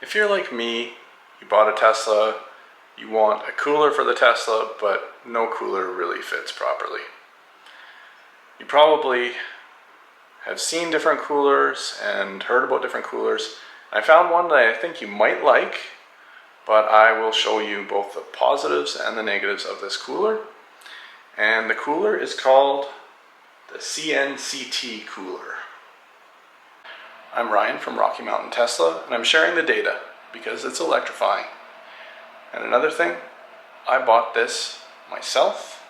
If you're like me, you bought a Tesla, you want a cooler for the Tesla, but no cooler really fits properly. You probably have seen different coolers and heard about different coolers. I found one that I think you might like, but I will show you both the positives and the negatives of this cooler. And the cooler is called the CNCT cooler. I'm Ryan from Rocky Mountain Tesla, and I'm sharing the data because it's electrifying. And another thing, I bought this myself.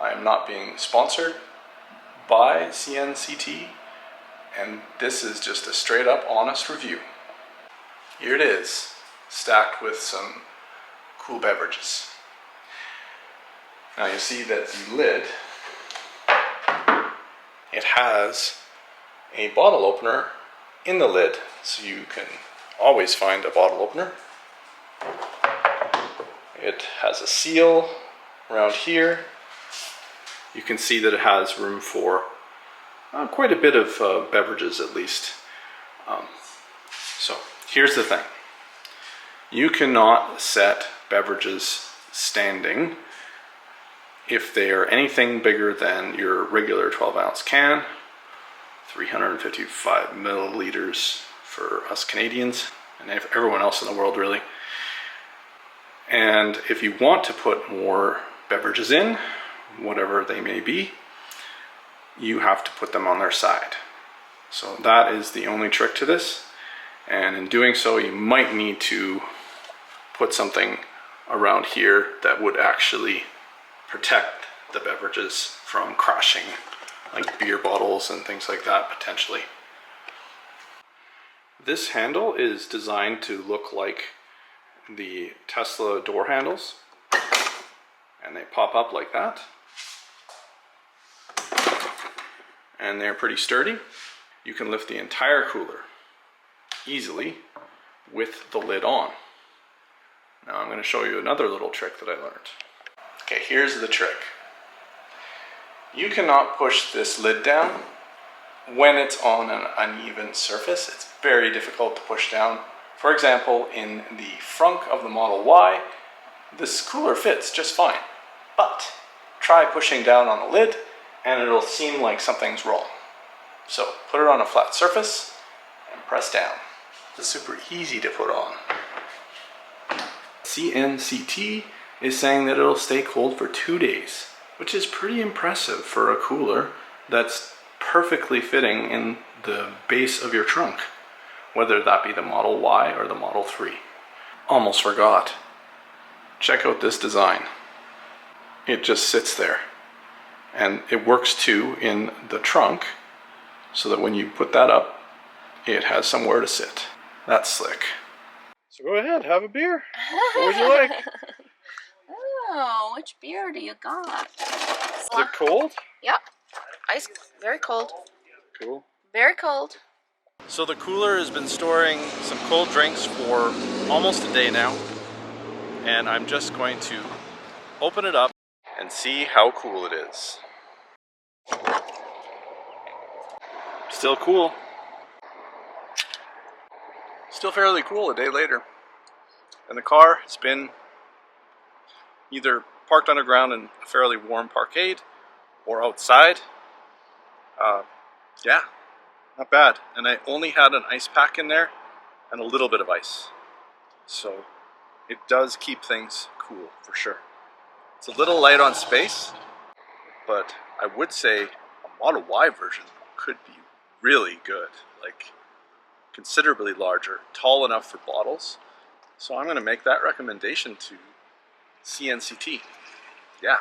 I am not being sponsored by CNCT, and this is just a straight up honest review. Here it is, stacked with some cool beverages. Now you see that the lid, it has a bottle opener in the lid, so you can always find a bottle opener. It has a seal around here. You can see that it has room for quite a bit of beverages at least. So here's the thing. You cannot set beverages standing if they are anything bigger than your regular 12-ounce can. 355 milliliters for us Canadians and everyone else in the world really. And if you want to put more beverages in, whatever they may be, you have to put them on their side. So that is the only trick to this. And in doing so, you might need to put something around here that would actually protect the beverages from crashing, like beer bottles and things like that potentially. This handle is designed to look like the Tesla door handles, and they pop up like that. And they're pretty sturdy. You can lift the entire cooler easily with the lid on. Now I'm going to show you another little trick that I learned. Okay, here's the trick. You cannot push this lid down when it's on an uneven surface. It's very difficult to push down. For example, in the frunk of the Model Y, this cooler fits just fine. But try pushing down on the lid and it'll seem like something's wrong. So put it on a flat surface and press down. It's super easy to put on. CNCT is saying that it'll stay cold for 2 days, which is pretty impressive for a cooler that's perfectly fitting in the base of your trunk, whether that be the Model Y or the Model 3. Almost forgot. Check out this design. It just sits there. And it works too in the trunk, so that when you put that up, it has somewhere to sit. That's slick. So go ahead, have a beer. What would you like? Oh, which beer do you got? Is it cold? Yep. Ice, very cold. Cool. Very cold. So the cooler has been storing some cold drinks for almost a day now. And I'm just going to open it up and see how cool it is. Still cool. Still fairly cool a day later. And the car has been either parked underground in a fairly warm parkade or outside. Yeah, not bad. And I only had an ice pack in there and a little bit of ice. So it does keep things cool for sure. It's a little light on space, but I would say a Model Y version could be really good, like considerably larger, tall enough for bottles. So I'm going to make that recommendation to CNCT. Yeah.